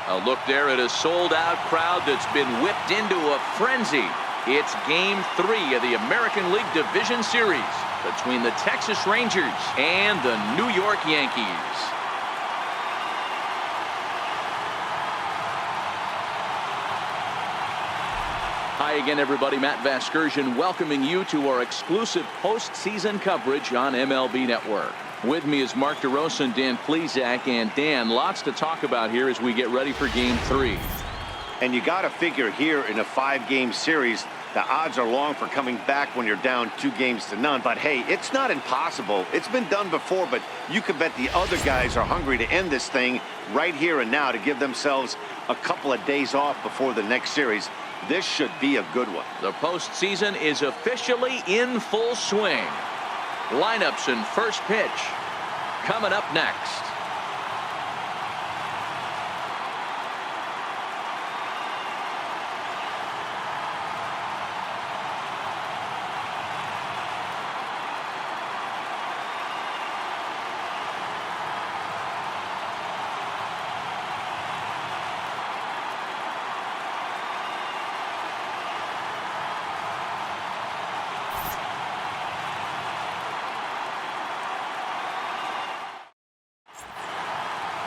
A look there at a sold-out crowd that's been whipped into a frenzy. It's Game 3 of the American League Division Series between the Texas Rangers and the New York Yankees. Hi again, everybody. Matt Vasgersian welcoming you to our exclusive postseason coverage on MLB Network. With me is Mark DeRosa and Dan Plesac. And Dan, lots to talk about here as we get ready for Game 3. And you got to figure here in a 5-game series, the odds are long for coming back when you're down 2-0. But hey, it's not impossible. It's been done before, but you can bet the other guys are hungry to end this thing right here and now to give themselves a couple of days off before the next series. This should be a good one. The postseason is officially in full swing. Lineups and first pitch coming up next.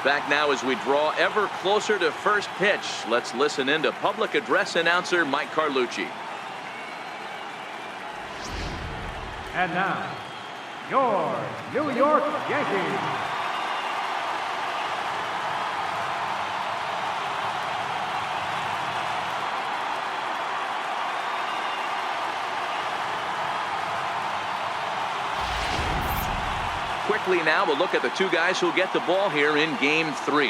Back now as we draw ever closer to first pitch. Let's listen in to public address announcer Mike Carlucci. And now, your New York Yankees. Quickly now, we'll look at the two guys who'll get the ball here in Game 3.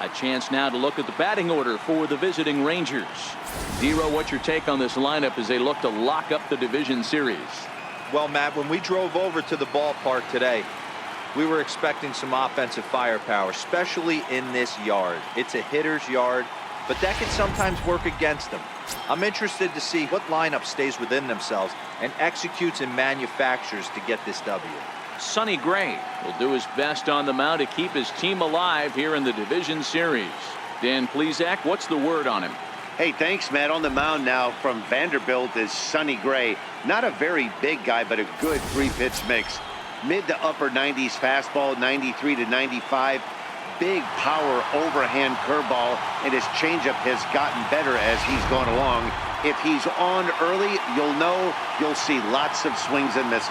A chance now to look at the batting order for the visiting Rangers. Zero, what's your take on this lineup as they look to lock up the division series? Well, Matt, when we drove over to the ballpark today, we were expecting some offensive firepower, especially in this yard. It's a hitter's yard, but that can sometimes work against them. I'm interested to see what lineup stays within themselves and executes and manufactures to get this W. Sonny Gray will do his best on the mound to keep his team alive here in the division series. Dan Plesac, what's the word on him? Hey, thanks, Matt. On the mound now from Vanderbilt is Sonny Gray. Not a very big guy, but a good 3-pitch mix. Mid to upper 90s fastball, 93 to 95. Big power overhand curveball, and his changeup has gotten better as he's gone along. If he's on early, you'll see lots of swings and misses.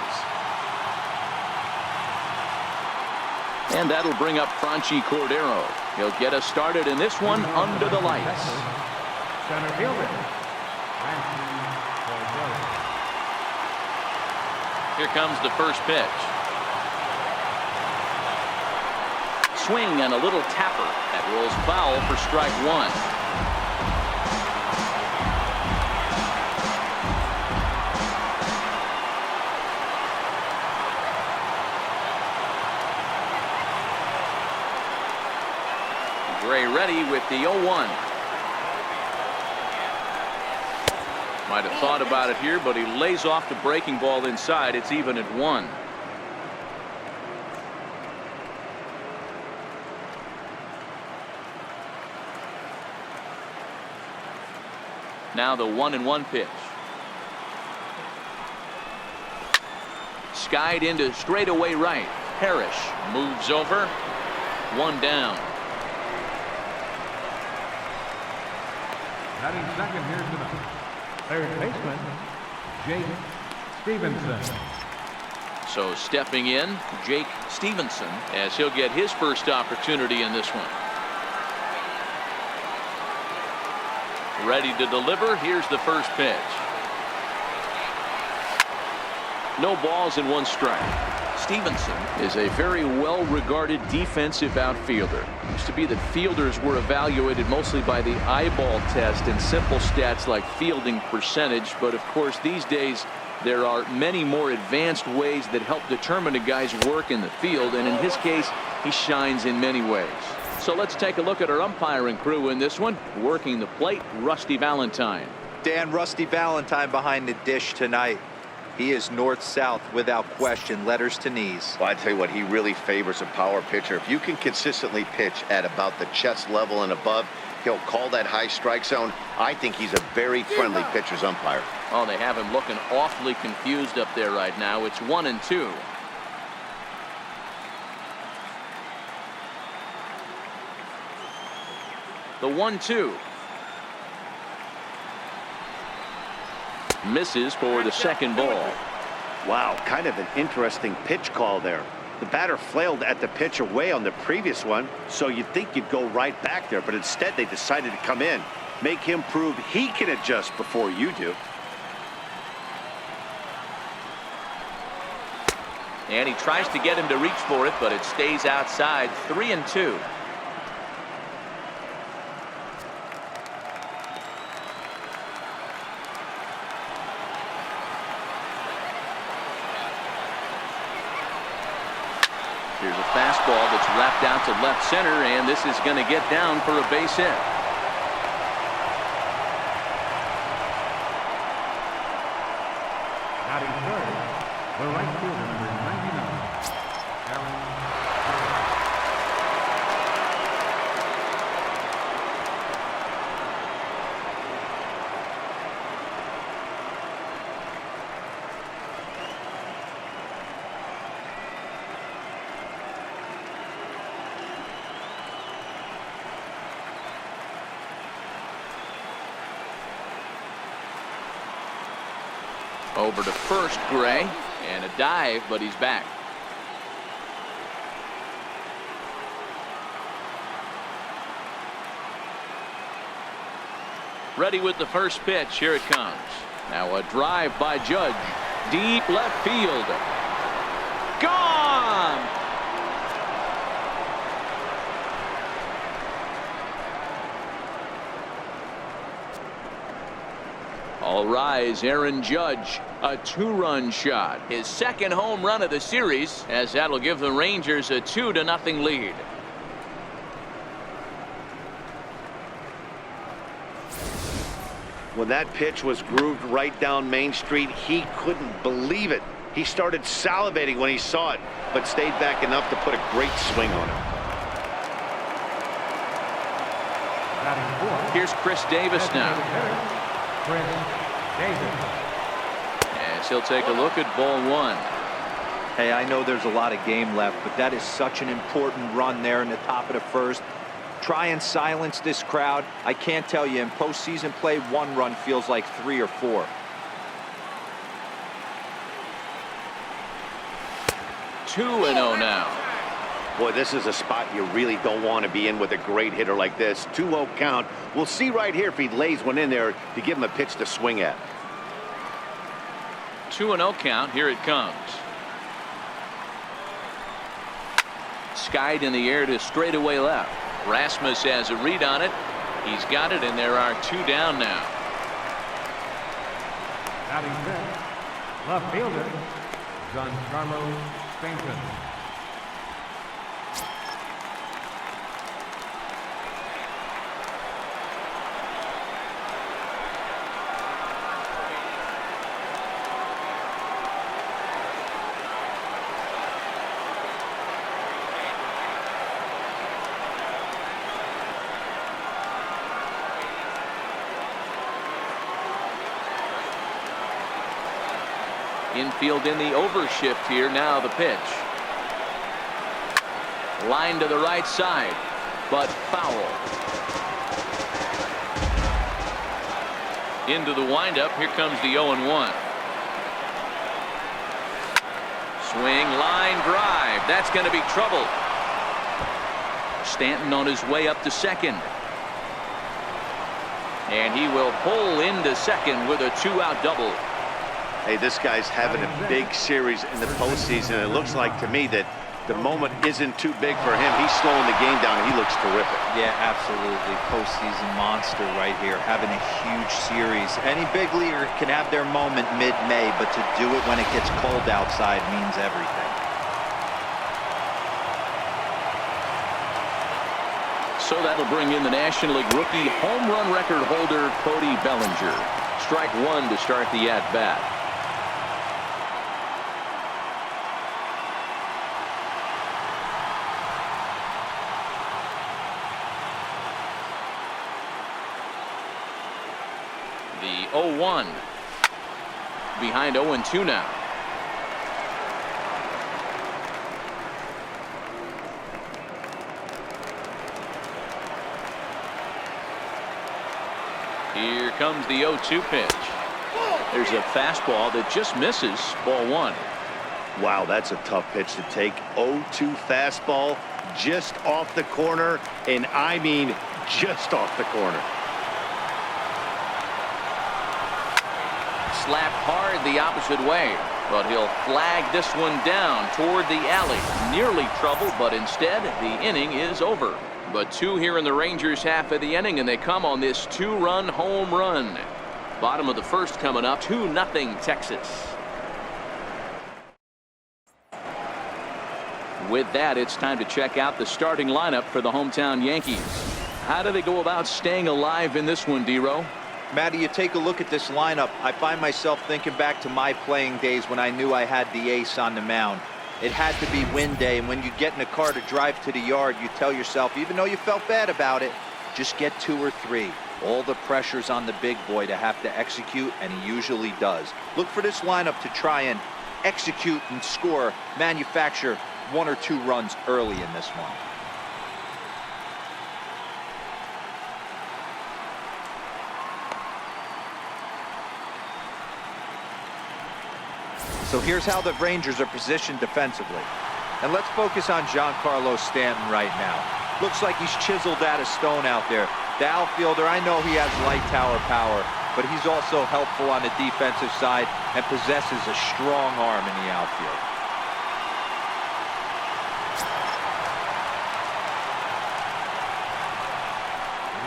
And that'll bring up Franchi Cordero. He'll get us started in this one under the lights. Center fielder. Here comes the first pitch. Swing and a little tapper that rolls foul for strike 1. Gray ready with the 0-1. Might have thought about it here, but he lays off the breaking ball inside. It's even at 1. Now the 1-1 pitch. Skied into straightaway right. Parrish moves over. 1 down. Batting second here tonight, third baseman, Jake Stevenson. So stepping in, Jake Stevenson, as he'll get his first opportunity in this one. Ready to deliver. Here's the first pitch. No balls and 1 strike. Stevenson is a very well-regarded defensive outfielder. It used to be that fielders were evaluated mostly by the eyeball test and simple stats like fielding percentage. But of course, these days, there are many more advanced ways that help determine a guy's work in the field. And in his case, he shines in many ways. So let's take a look at our umpiring crew in this one. Working the plate, Rusty Valentine. Dan, Rusty Valentine behind the dish tonight. He is north-south without question, letters to knees. Well, I tell you what, he really favors a power pitcher. If you can consistently pitch at about the chest level and above, he'll call that high strike zone. I think he's a very friendly pitcher's umpire. Oh, they have him looking awfully confused up there right now. It's 1-2. The 1-2. Misses for the second ball. Wow, kind of an interesting pitch call there. The batter flailed at the pitch away on the previous one, so you'd think you'd go right back there, but instead they decided to come in, make him prove he can adjust before you do. And he tries to get him to reach for it, but it stays outside. 3-2. Here's a fastball that's wrapped out to left center, and this is going to get down for a base hit. Batting third, the right fielder, number 99, Aaron. Over to first, Gray, and a dive, but he's back. Ready with the first pitch. Here it comes. Now a drive by Judge. Deep left field. Gone! All rise, Aaron Judge, a two-run shot. His second home run of the series, as that'll give the Rangers a 2-0 lead. When that pitch was grooved right down Main Street, he couldn't believe it. He started salivating when he saw it, but stayed back enough to put a great swing on it. Batting fourth, Here's Chris Davis now. Chris Davis. As he'll take a look at ball one. Hey, I know there's a lot of game left, but that is such an important run there in the top of the first. Try and silence this crowd. I can't tell you, in postseason play, one run feels like 3 or 4. Two and 0 now. Boy, this is a spot you really don't want to be in with a great hitter like this. 2-0 count. We'll see right here if he lays one in there to give him a pitch to swing at. 2-0 count. Here it comes. Skied in the air to straightaway left. Rasmus has a read on it. He's got it, and there are 2 down now. Batting fifth, left fielder, Giancarlo Stanton. Infield in the overshift here. Now the pitch. Line to the right side, but foul. Into the windup. Here comes the 0-1. Swing, line drive. That's going to be trouble. Stanton on his way up to second. And he will pull into second with a 2-out double. Hey, this guy's having a big series in the postseason. It looks like to me that the moment isn't too big for him. He's slowing the game down, and he looks terrific. Yeah, absolutely. Postseason monster right here, having a huge series. Any big leaguer can have their moment mid-May, but to do it when it gets cold outside means everything. So that'll bring in the National League rookie home run record holder Cody Bellinger. Strike one to start the at-bat. The 0-1. Behind 0-2 now. Here comes the 0-2 pitch. There's a fastball that just misses. Ball 1. Wow, that's a tough pitch to take. 0-2 fastball just off the corner, and I mean just off the corner. Slapped hard the opposite way, but he'll flag this one down toward the alley. Nearly trouble, but instead the inning is over. But 2 here in the Rangers half of the inning, and they come on this 2-run home run. Bottom of the first coming up, 2-0 Texas. With that, it's time to check out the starting lineup for the hometown Yankees. How do they go about staying alive in this one, D-Row? Matty, you take a look at this lineup. I find myself thinking back to my playing days when I knew I had the ace on the mound. It had to be win day, and when you get in a car to drive to the yard, you tell yourself, even though you felt bad about it, just get 2 or 3. All the pressure's on the big boy to have to execute, and he usually does. Look for this lineup to try and execute and score, manufacture 1 or 2 runs early in this one. So here's how the Rangers are positioned defensively. And let's focus on Giancarlo Stanton right now. Looks like he's chiseled out of stone out there. The outfielder, I know he has light tower power, but he's also helpful on the defensive side and possesses a strong arm in the outfield.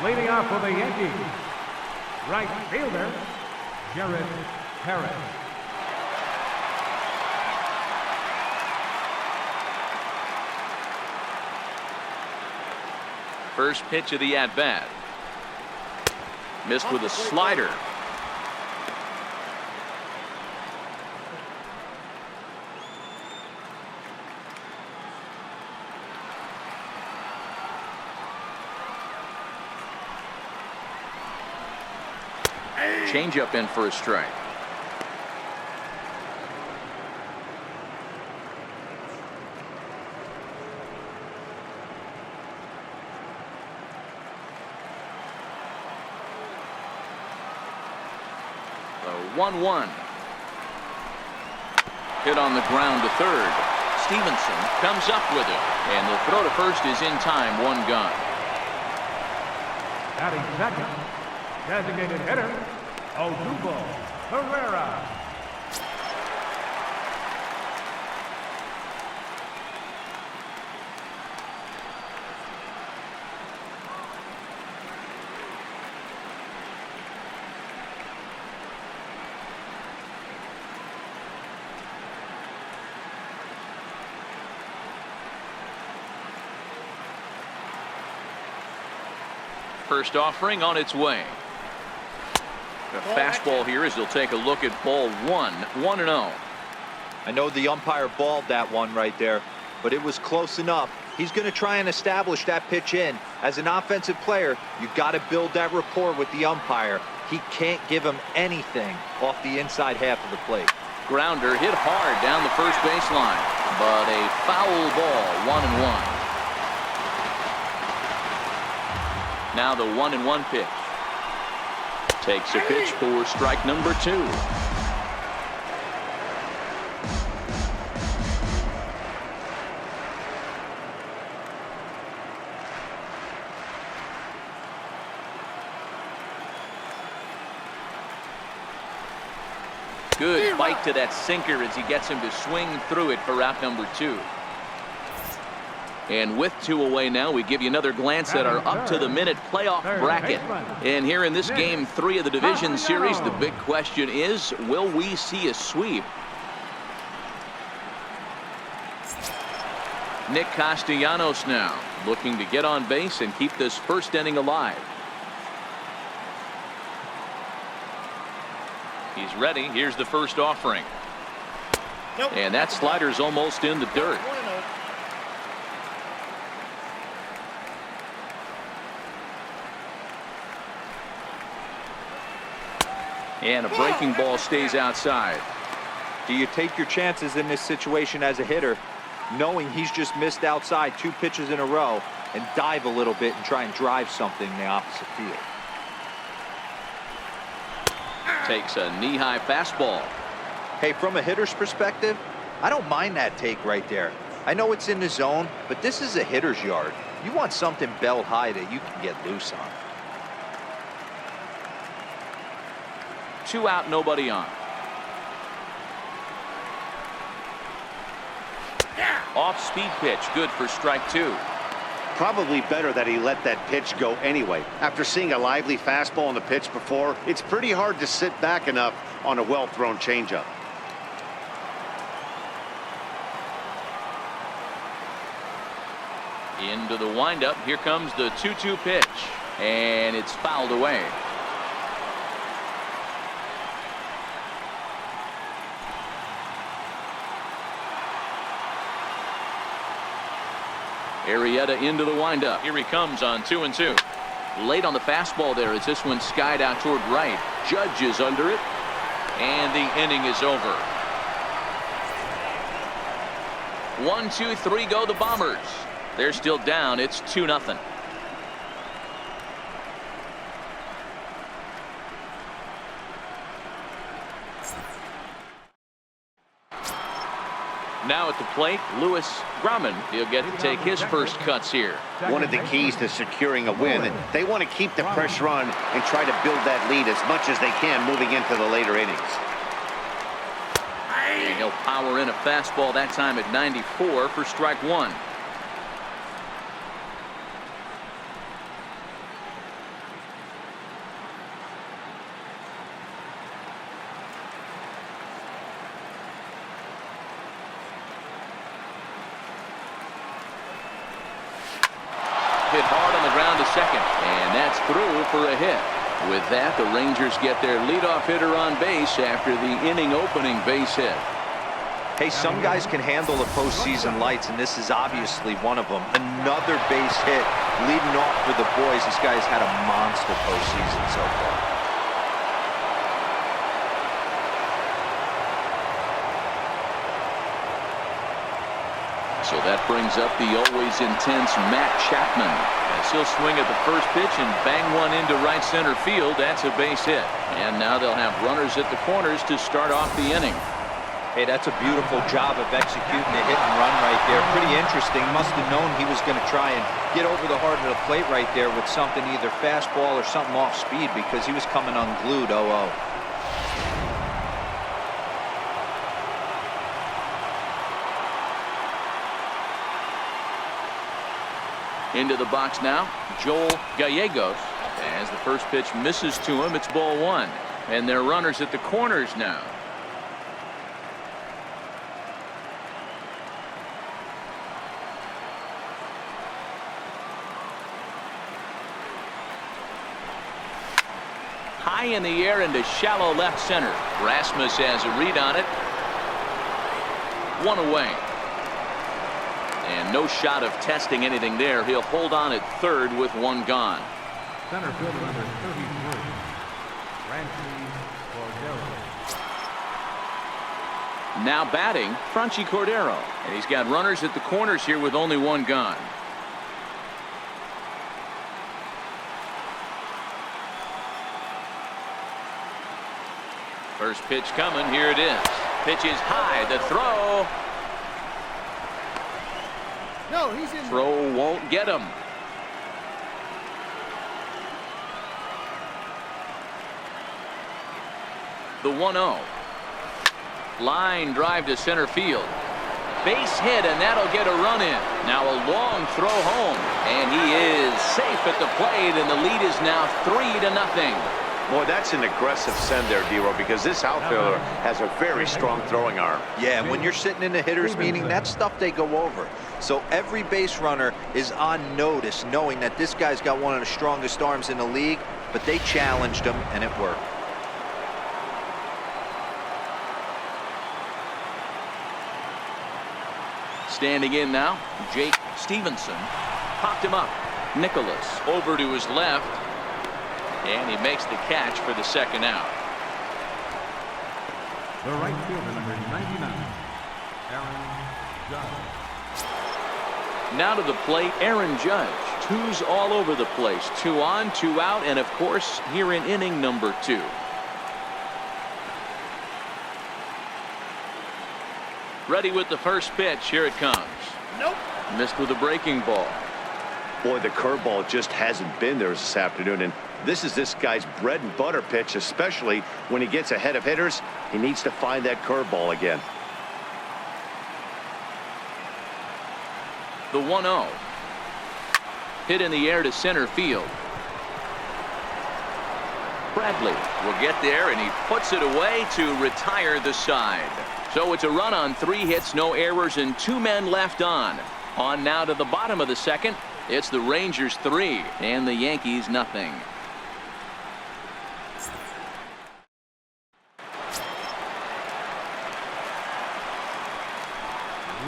Leading off for the Yankees, right fielder, Jared Harris. First pitch of the at-bat. Missed with a slider. Changeup in for a strike. The 1-1. Hit on the ground to third. Stevenson comes up with it, and the throw to first is in time. 1 gone. Batting second, designated hitter, Odubel Herrera. First offering on its way. A fastball here as he'll take a look at ball 1. 1-0. I know the umpire balled that one right there, but it was close enough. He's going to try and establish that pitch in. As an offensive player, you got to build that rapport with the umpire. He can't give him anything off the inside half of the plate. Grounder hit hard down the first baseline, but a foul ball. 1-1. Now the 1-1 pitch. Takes a pitch for strike number 2. Good bite to that sinker as he gets him to swing through it for out number 2. And with 2 away now, we give you another glance at our up-to-the-minute playoff bracket. And here in this Game 3 of the division series, the big question is, will we see a sweep? Nick Castellanos now looking to get on base and keep this first inning alive. He's ready. Here's the first offering. And that slider's almost in the dirt. And a breaking ball stays outside. Do you take your chances in this situation as a hitter, knowing he's just missed outside 2 pitches in a row, and dive a little bit and try and drive something in the opposite field? Takes a knee-high fastball. Hey, from a hitter's perspective, I don't mind that take right there. I know it's in the zone, but this is a hitter's yard. You want something belt high that you can get loose on. 2 out, nobody on. Off-speed pitch, good for strike 2. Probably better that he let that pitch go anyway. After seeing a lively fastball on the pitch before, it's pretty hard to sit back enough on a well-thrown changeup. Into the windup. Here comes the 2-2 pitch. And it's fouled away. Arrieta into the windup. Here he comes on 2-2. Late on the fastball there as this one skied out toward right. Judge is under it. And the inning is over. 1, 2, 3 go the Bombers. They're still down. It's 2-0. Now at the plate, Louis Grumman. He'll get to take his first cuts here. One of the keys to securing a win, they want to keep the pressure on and try to build that lead as much as they can moving into the later innings. And he'll power in a fastball that time at 94 for strike 1. Hit hard on the ground to second, and that's through for a hit. With that, the Rangers get their leadoff hitter on base after the inning opening base hit. Hey, some guys can handle the postseason lights, and this is obviously one of them. Another base hit leading off for the boys. This guy's had a monster postseason so far. So that brings up the always intense Matt Chapman. As he'll swing at the first pitch and bang one into right center field. That's a base hit. And now they'll have runners at the corners to start off the inning. Hey, that's a beautiful job of executing a hit and run right there. Pretty interesting. Must have known he was going to try and get over the heart of the plate right there with something, either fastball or something off speed, because he was coming unglued 0-0. Into the box now, Joel Gallegos. As the first pitch misses to him, it's ball 1. And they're runners at the corners now. High in the air into shallow left center. Rasmus has a read on it. 1 away. And no shot of testing anything there. He'll hold on at third with 1 gone. Center fielder number 33, Franchi Cordero. Now batting, Franchi Cordero. And he's got runners at the corners here with only 1 gone. First pitch coming. Here it is. Pitch is high. The throw. No, he's in. Throw won't get him. The 1-0. Line drive to center field. Base hit, and that'll get a run in. Now a long throw home, and he is safe at the plate, and the lead is now 3-0. Boy, that's an aggressive send there, D-Row, because this outfielder has a very strong throwing arm. Yeah, and when you're sitting in a hitter's meeting, that's stuff they go over. So every base runner is on notice, knowing that this guy's got one of the strongest arms in the league, but they challenged him, and it worked. Standing in now, Jake Stevenson. Popped him up. Nicholas over to his left. And he makes the catch for the second out. The right fielder, number 99, Aaron Judge. Now to the plate, Aaron Judge. Twos all over the place. 2 on, 2 out, and of course, here in inning number 2. Ready with the first pitch. Here it comes. Nope. Missed with a breaking ball. Boy, the curveball just hasn't been there this afternoon, and this is this guy's bread and butter pitch, especially when he gets ahead of hitters. He needs to find that curveball again. The 1-0. Hit in the air to center field. Bradley will get there, and he puts it away to retire the side. So it's a run on 3 hits, no errors, and 2 men left on. On now to the bottom of the second. It's the Rangers 3 and the Yankees nothing.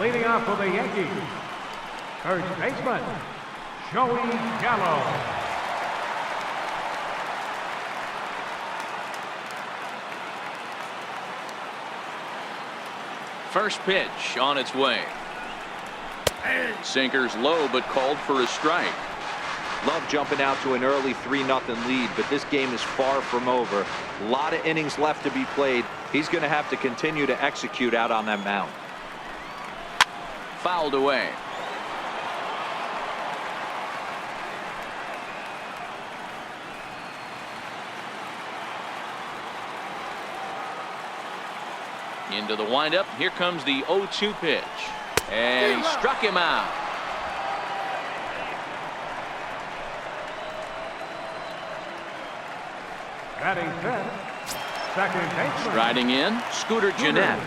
Leading off for the Yankees, first baseman, Joey Gallo. First pitch on its way. Sinker's low, but called for a strike. Love jumping out to an early 3-0 lead, but this game is far from over. A lot of innings left to be played. He's going to have to continue to execute out on that mound. Fouled away. Into the windup. Here comes the 0-2 pitch. And he struck him out. Batting fifth, second baseman. Striding in, Scooter Gennett.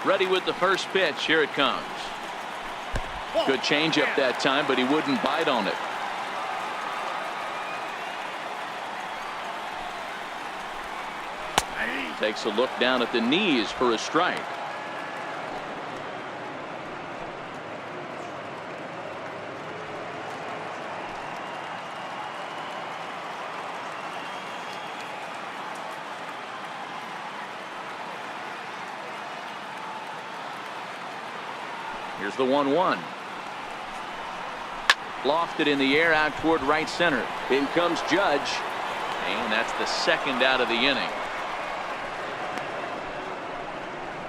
Ready with the first pitch. Here it comes. Good changeup that time, but he wouldn't bite on it. Takes a look down at the knees for a strike. Here's the 1-1. Lofted in the air out toward right center. In comes Judge. And that's the second out of the inning.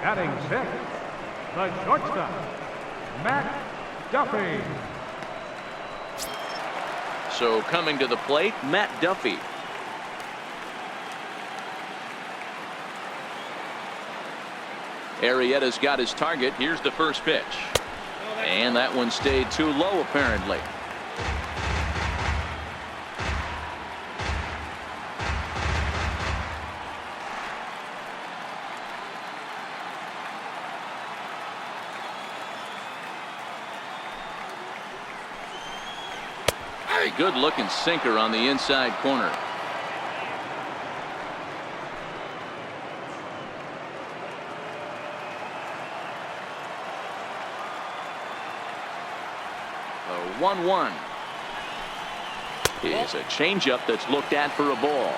Batting sixth, the shortstop, Matt Duffy. So coming to the plate, Matt Duffy. Arrieta's got his target. Here's the first pitch. And that one stayed too low, apparently. A good looking sinker on the inside corner. The 1-1 is a changeup that's looked at for a ball.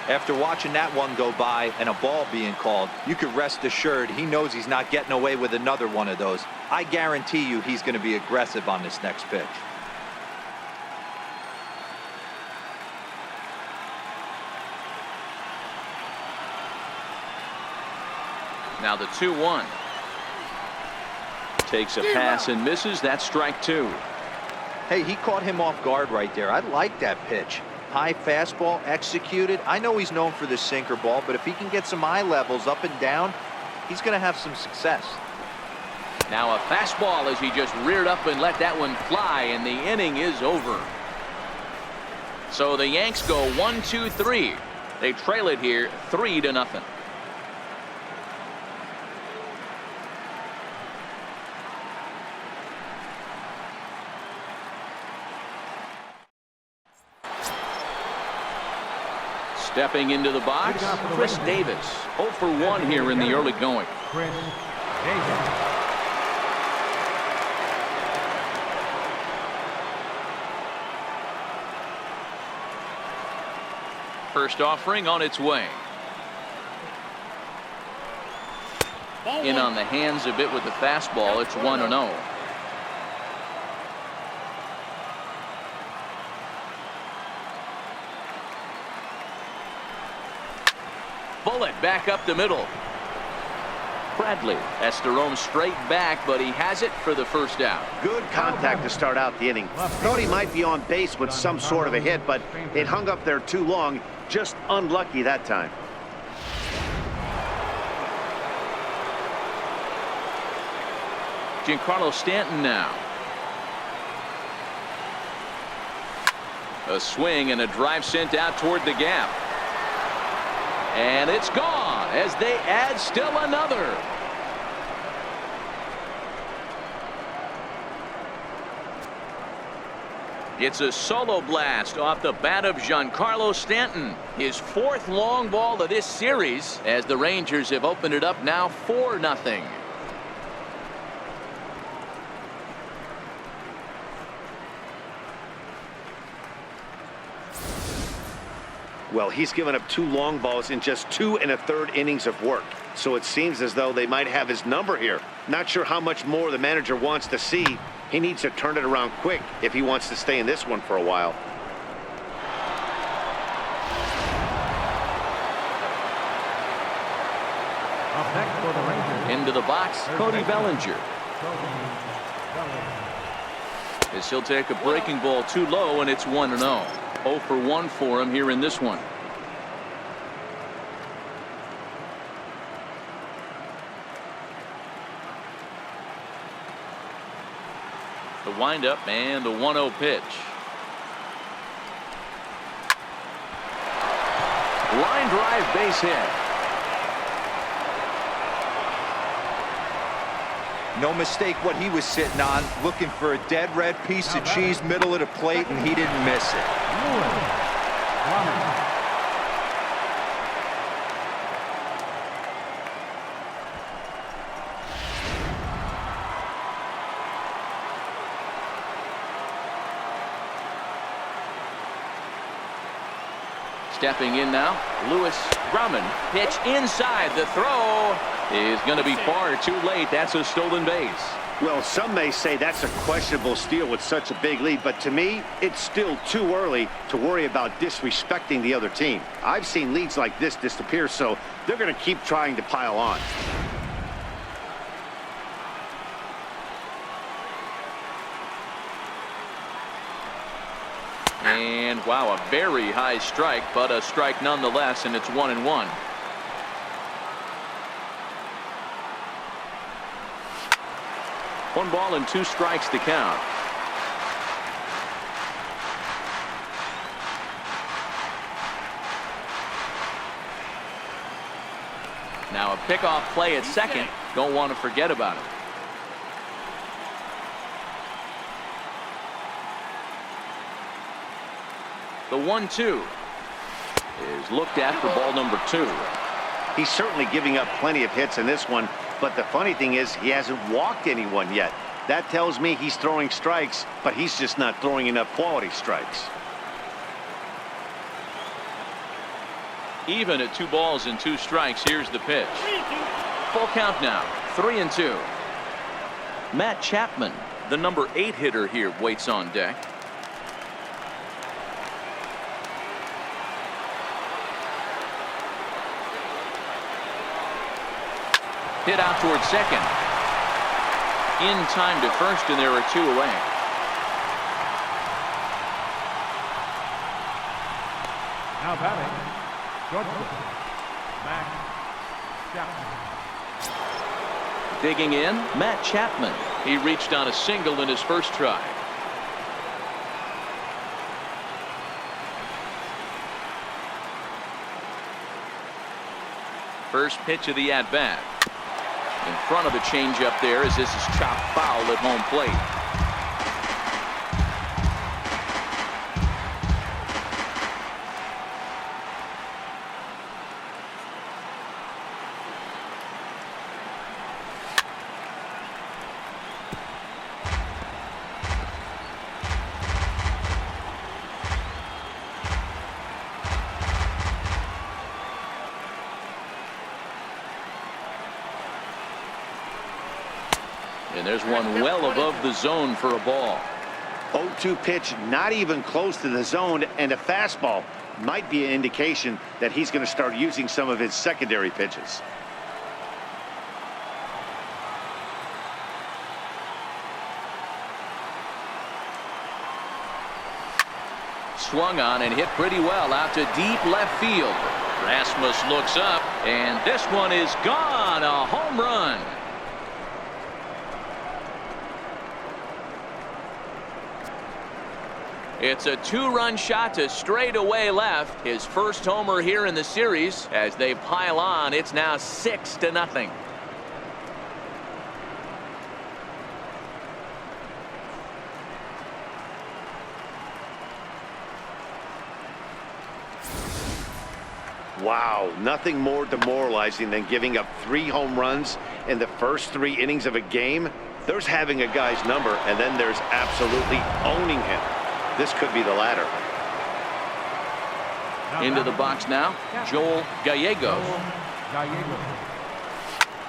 After watching that one go by and a ball being called, you can rest assured he knows he's not getting away with another one of those. I guarantee you he's going to be aggressive on this next pitch. Now the 2-1. Takes a pass and misses. That's strike 2. Hey, he caught him off guard right there. I like that pitch. High fastball executed. I know he's known for the sinker ball, but if he can get some eye levels up and down, he's going to have some success. Now a fastball as he just reared up and let that one fly, and the inning is over. So the Yanks go 1-2-3. They trail it here 3-0. Stepping into the box, Chris Davis. 0 for 1 here in the early going. Chris Davis. First offering on its way. In on the hands a bit with the fastball. It's 1-0. Bullet back up the middle. Bradley has to roam straight back, but he has it for the first out. Good contact to start out the inning. Thought he might be on base with some sort of a hit, but it hung up there too long. Just unlucky that time. Giancarlo Stanton now. A swing and a drive sent out toward the gap. And it's gone as they add still another. It's a solo blast off the bat of Giancarlo Stanton. His 4th long ball of this series as the Rangers have opened it up now 4-0. Well, he's given up 2 long balls in just 2 1/3 innings of work. So it seems as though they might have his number here. Not sure how much more the manager wants to see. He needs to turn it around quick if he wants to stay in this one for a while. Up next for the Rangers. Into the box, Cody Bellinger. As he'll take a breaking ball too low, and it's 1-0. 0 for 1 for him here in this one. The windup and the 1-0 pitch. Line drive, base hit. No mistake what he was sitting on, looking for a dead red piece of cheese middle of the plate, and he didn't miss it. Stepping in now, Lewis Grumman. Pitch inside. The throw is going to be far too late. That's a stolen base. Well, some may say that's a questionable steal with such a big lead, but to me, it's still too early to worry about disrespecting the other team. I've seen leads like this disappear, so they're going to keep trying to pile on. And wow, a very high strike, but a strike nonetheless, and it's 1-1. One ball and 2 strikes to count. Now a pickoff play at second. Don't want to forget about it. The 1-2 is looked at for ball number 2. He's certainly giving up plenty of hits in this one, but the funny thing is he hasn't walked anyone yet. That tells me he's throwing strikes, but he's just not throwing enough quality strikes. Even at 2 balls and 2 strikes. Here's the pitch. Full count now. 3-2. Matt Chapman, the number 8 hitter here, waits on deck. Hit out towards second. In time to first, and there are 2 away. Now batting, shortstop, Matt Chapman. Digging in, Matt Chapman. He reached on a single in his first try. First pitch of the at-bat. In front of the changeup there as this is chopped foul at home plate. And there's one well above the zone for a ball. 0-2 pitch, not even close to the zone, and a fastball might be an indication that he's going to start using some of his secondary pitches. Swung on and hit pretty well out to deep left field. Rasmus looks up, and this one is gone. A home run. It's a two-run shot to straightaway left. His first homer here in the series. As they pile on, it's now 6-0. Wow, nothing more demoralizing than giving up 3 home runs in the first 3 innings of a game. There's having a guy's number, and then there's absolutely owning him. This could be the latter. Into the box now, Joel Gallegos.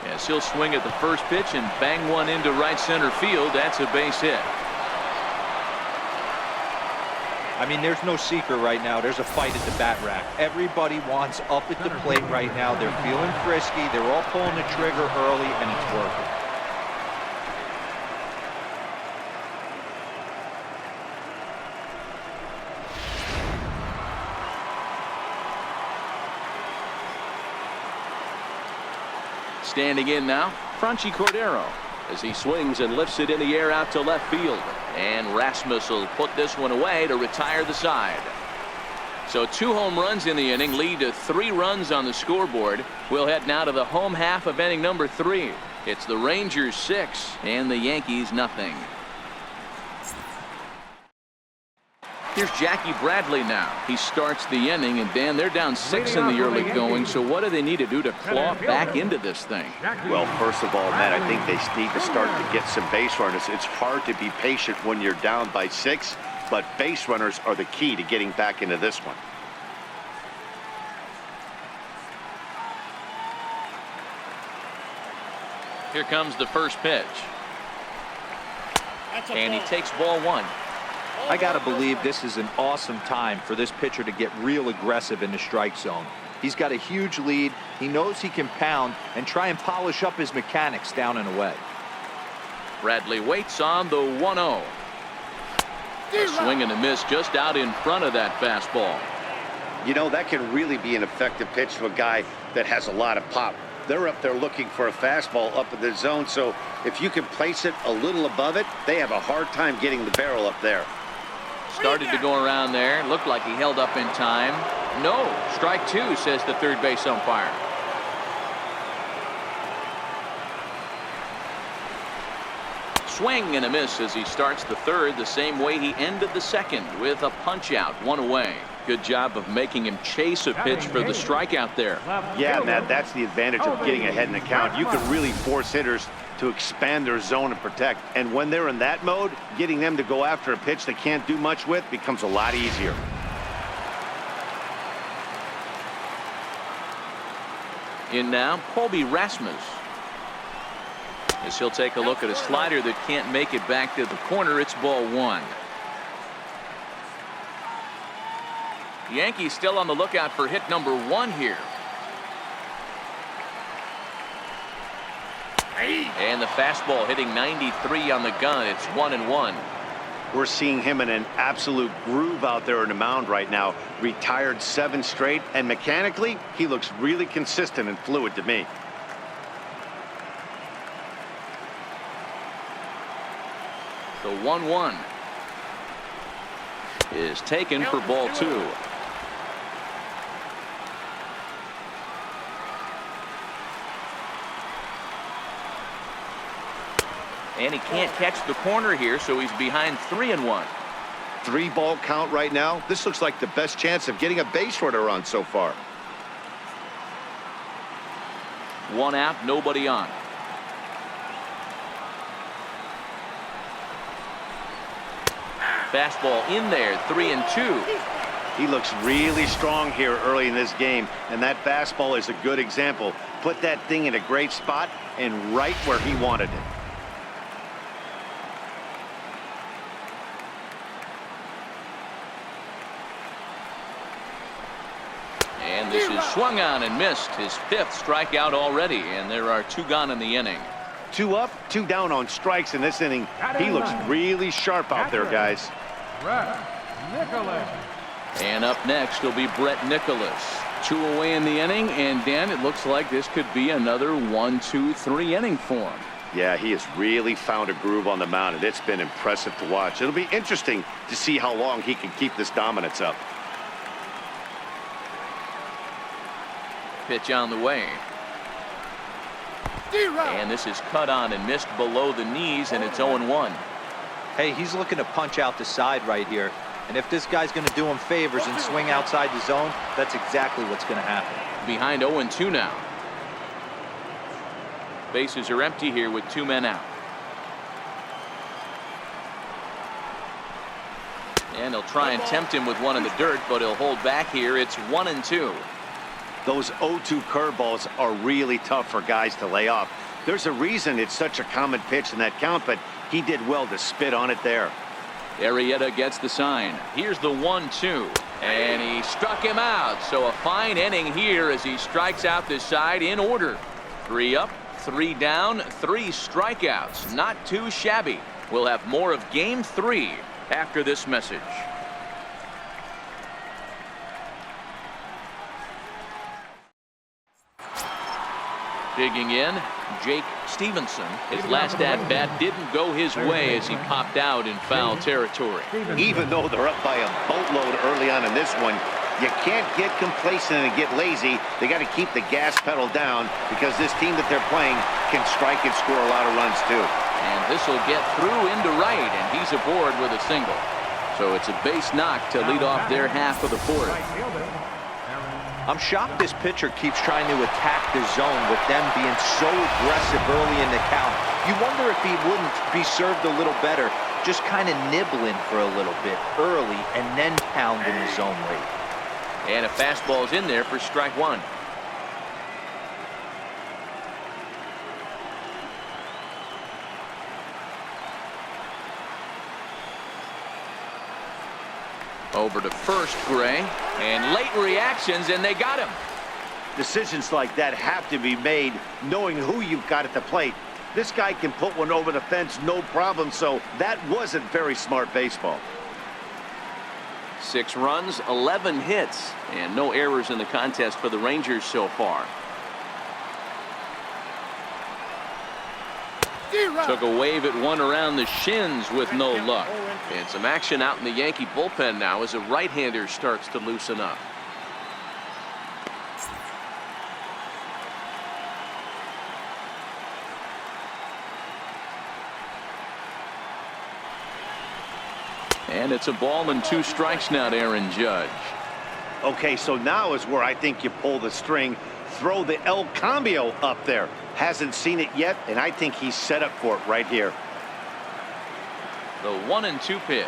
Yes, he'll swing at the first pitch and bang one into right center field. That's a base hit. I mean, there's no secret right now. There's a fight at the bat rack. Everybody wants up at the plate right now. They're feeling frisky. They're all pulling the trigger early, and it's working. Standing in now, Franchi Cordero, as he swings and lifts it in the air out to left field. And Rasmus will put this one away to retire the side. So 2 home runs in the inning lead to 3 runs on the scoreboard. We'll head now to the home half of inning number 3. It's the Rangers 6 and the Yankees nothing. Here's Jackie Bradley now. He starts the inning, and Dan, they're down 6 in the early going. So what do they need to do to claw back into this thing? Well, first of all, Matt, I think they need to start to get some base runners. It's hard to be patient when you're down by 6, but base runners are the key to getting back into this one. Here comes the first pitch. And he takes ball 1. I got to believe this is an awesome time for this pitcher to get real aggressive in the strike zone. He's got a huge lead. He knows he can pound and try and polish up his mechanics down and away. Bradley waits on the 1-0. A swing and a miss just out in front of that fastball. You know, that can really be an effective pitch to a guy that has a lot of pop. They're up there looking for a fastball up in the zone, so if you can place it a little above it, they have a hard time getting the barrel up there. Started to go around there. Looked like he held up in time. No. Strike 2, says the third base umpire. Swing and a miss as he starts the third the same way he ended the second, with a punch out, 1 away. Good job of making him chase a pitch for the strikeout there. Yeah, Matt, that's the advantage of getting ahead in the count. You can really force hitters to expand their zone and protect. And when they're in that mode, getting them to go after a pitch they can't do much with becomes a lot easier. In now, Colby Rasmus. As he'll take a look at a slider that can't make it back to the corner. It's ball 1. Yankees still on the lookout for hit number 1 here. And the fastball hitting 93 on the gun. It's 1-1. We're seeing him in an absolute groove out there in the mound right now. Retired 7 straight, and mechanically, he looks really consistent and fluid to me. The 1-1 is taken for ball 2. And he can't catch the corner here, so he's behind 3-1. 3-ball count right now. This looks like the best chance of getting a base runner on so far. 1 out, nobody on. Fastball in there, 3-2. He looks really strong here early in this game, and that fastball is a good example. Put that thing in a great spot and right where he wanted it. And this is swung on and missed. His 5th strikeout already, and there are 2 gone in the inning. 2 up, 2 down on strikes in this inning. He looks really sharp out there, guys. Brett Nicholas. And up next will be Brett Nicholas. 2 away in the inning, and Dan, it looks like this could be another 1-2-3 inning for him. Yeah, he has really found a groove on the mound, and it's been impressive to watch. It'll be interesting to see how long he can keep this dominance up. Pitch on the way. And this is cut on and missed below the knees, and it's 0-1. Hey, he's looking to punch out the side right here. And if this guy's going to do him favors and swing outside the zone, that's exactly what's going to happen. Behind 0-2 now. Bases are empty here with 2 men out. And he'll try and tempt him with one in the dirt, but he'll hold back here. It's 1-2. Those 0-2 curveballs are really tough for guys to lay off. There's a reason it's such a common pitch in that count, but he did well to spit on it there. Arrieta gets the sign. Here's the 1-2. And he struck him out. So a fine inning here as he strikes out this side in order. 3 up, 3 down, 3 strikeouts. Not too shabby. We'll have more of Game 3 after this message. Digging in, Jake Stevenson. His last at-bat didn't go his way as he popped out in foul territory. Even though they're up by a boatload early on in this one, you can't get complacent and get lazy. They got to keep the gas pedal down because this team that they're playing can strike and score a lot of runs too. And this will get through into right, and he's aboard with a single. So it's a base knock to lead off their half of the 4th. I'm shocked this pitcher keeps trying to attack the zone with them being so aggressive early in the count. You wonder if he wouldn't be served a little better, just kind of nibbling for a little bit early and then pounding the zone late. And a fastball's in there for strike 1. Over to first, Gray, and late reactions, and they got him. Decisions like that have to be made knowing who you've got at the plate. This guy can put one over the fence no problem, so that wasn't very smart baseball. 6 runs, 11 hits, and no errors in the contest for the Rangers so far. Took a wave at one around the shins with no luck. And some action out in the Yankee bullpen now as a right-hander starts to loosen up. And it's a ball and 2 strikes now to Aaron Judge. Okay, so now is where I think you pull the string. Throw the El Cambio up there. Hasn't seen it yet, and I think he's set up for it right here. The 1-2 pitch.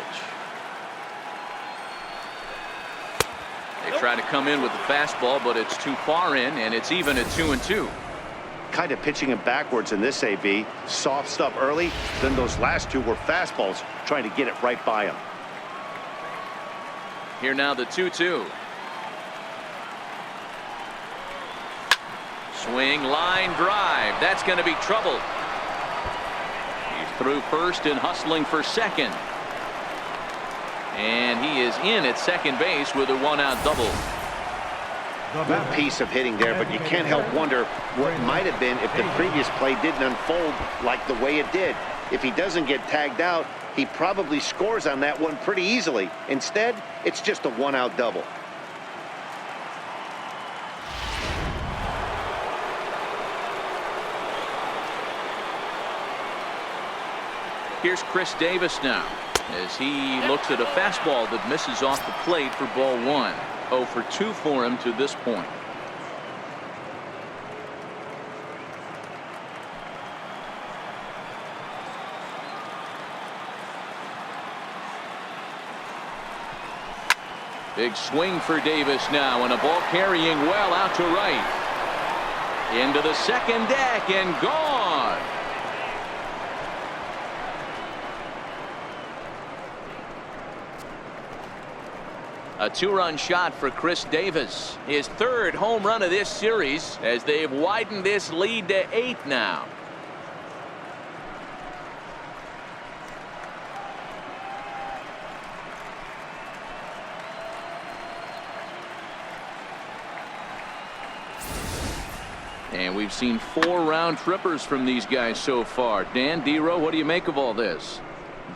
They try to come in with the fastball, but it's too far in, and it's even at 2-2. Kind of pitching him backwards in this AB. Soft stuff early, then those last 2 were fastballs, trying to get it right by him. Here now the 2-2. Swing, line drive. That's going to be trouble. He's through first and hustling for second. And he is in at second base with a 1-out double. Good piece of hitting there, but you can't help wonder what might have been if the previous play didn't unfold like the way it did. If he doesn't get tagged out, he probably scores on that one pretty easily. Instead, it's just a 1-out double. Here's Chris Davis now as he looks at a fastball that misses off the plate for ball 1. 0 for 2 for him to this point. Big swing for Davis now, and a ball carrying well out to right. Into the second deck and gone. A 2-run shot for Chris Davis. His 3rd home run of this series as they've widened this lead to 8 now. And we've seen 4 round trippers from these guys so far. Dan, D-Row, what do you make of all this?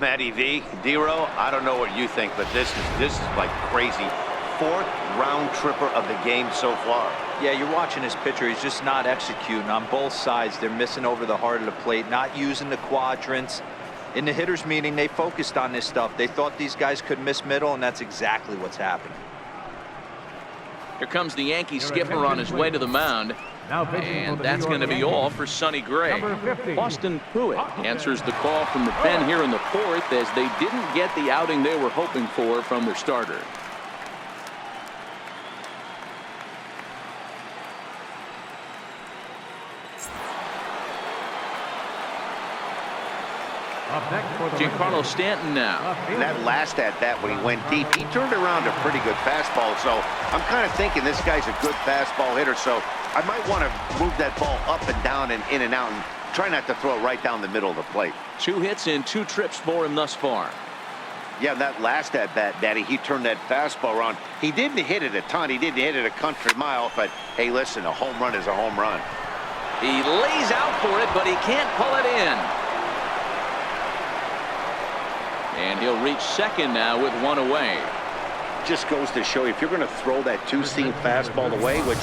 Matty V, D-Row, I don't know what you think, but this is like crazy. 4th round tripper of the game so far. Yeah, you're watching this pitcher. He's just not executing on both sides. They're missing over the heart of the plate, not using the quadrants. In the hitters meeting, they focused on this stuff. They thought these guys could miss middle, and that's exactly what's happening. Here comes the Yankee skipper on his way to the mound. And that's going to be all for Sonny Gray. Boston Pruitt answers the call from the pen here in the 4th as they didn't get the outing they were hoping for from their starter. Giancarlo Stanton now. And that last at bat when he went deep, he turned around a pretty good fastball. So I'm kind of thinking this guy's a good fastball hitter. So I might want to move that ball up and down and in and out and try not to throw it right down the middle of the plate. 2 hits and 2 trips for him thus far. Yeah, that last at bat, Daddy, he turned that fastball around. He didn't hit it a ton. He didn't hit it a country mile. But hey, listen, a home run is a home run. He lays out for it, but he can't pull it in. And he'll reach second now with 1 away. Just goes to show you, if you're going to throw that 2-seam fastball away, which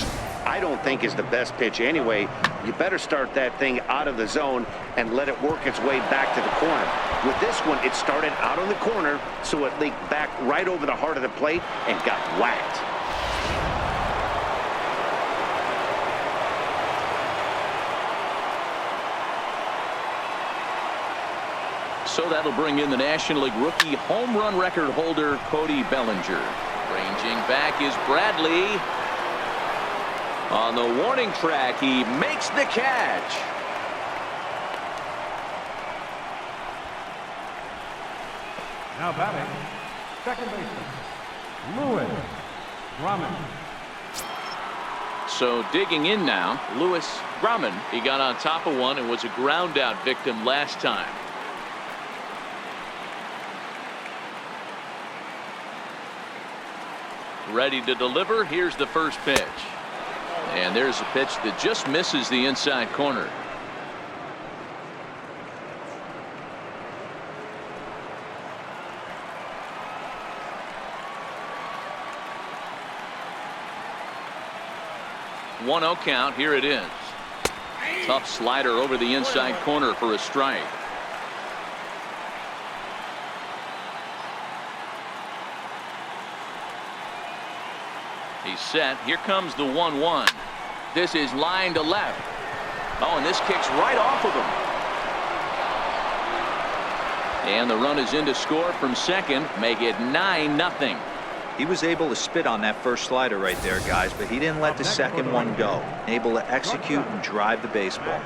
I don't think is the best pitch anyway, you better start that thing out of the zone and let it work its way back to the corner. With this one, it started out on the corner, so it leaked back right over the heart of the plate and got whacked. So that'll bring in the National League rookie home run record holder Cody Bellinger. Ranging back is Bradley. On the warning track, he makes the catch. Now batting, second baseman, Lewis Grumman. So digging in now, Lewis Grumman. He got on top of one and was a ground out victim last time. Ready to deliver. Here's the first pitch. And there's a pitch that just misses the inside corner. One 0 count. Here it is. Tough slider over the inside corner for a strike. He's set. Here comes the 1-1. This is line to left. Oh, and this kicks right off of him. And the run is in to score from second. Make it 9-0. He was able to spit on that first slider right there, guys, but he didn't let the second one go. Able to execute and drive the baseball.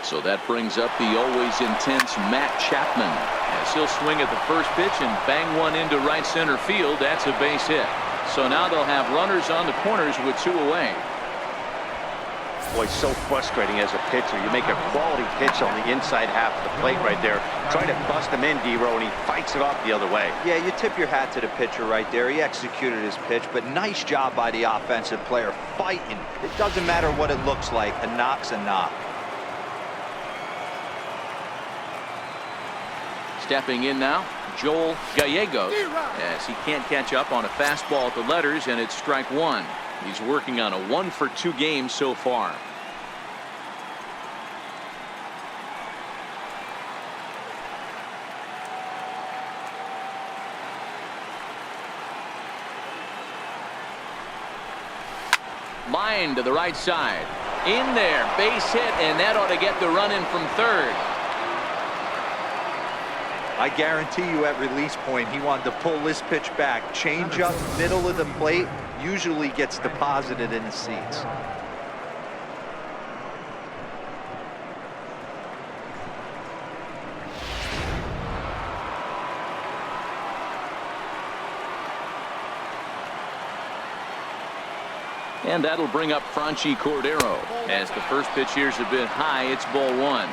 So that brings up the always intense Matt Chapman as he'll swing at the first pitch and bang one into right center field. That's a base hit. So now they'll have runners on the corners with 2 away. Boy, it's so frustrating as a pitcher. You make a quality pitch on the inside half of the plate right there. Try to bust him in, D-Row, and he fights it off the other way. Yeah, you tip your hat to the pitcher right there. He executed his pitch, but nice job by the offensive player fighting. It doesn't matter what it looks like. A knock's a knock. Stepping in now, Joel Gallegos, as he can't catch up on a fastball at the letters, and it's strike 1. He's working on a 1-for-2 game so far. Line to the right side. In there, base hit, and that ought to get the run in from third. I guarantee you at release point, he wanted to pull this pitch back. Change up, middle of the plate, usually gets deposited in the seats. And that'll bring up Franchi Cordero. As the first pitch here is a bit high, it's ball one.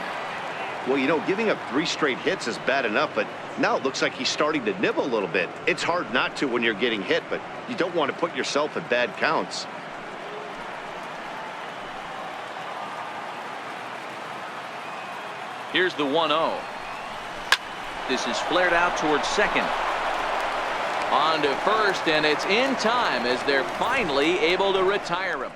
Well, you know, giving up 3 straight hits is bad enough, but now it looks like he's starting to nibble a little bit. It's hard not to when you're getting hit, but you don't want to put yourself in bad counts. Here's the 1-0. This is flared out towards second. On to first, and it's in time as they're finally able to retire him.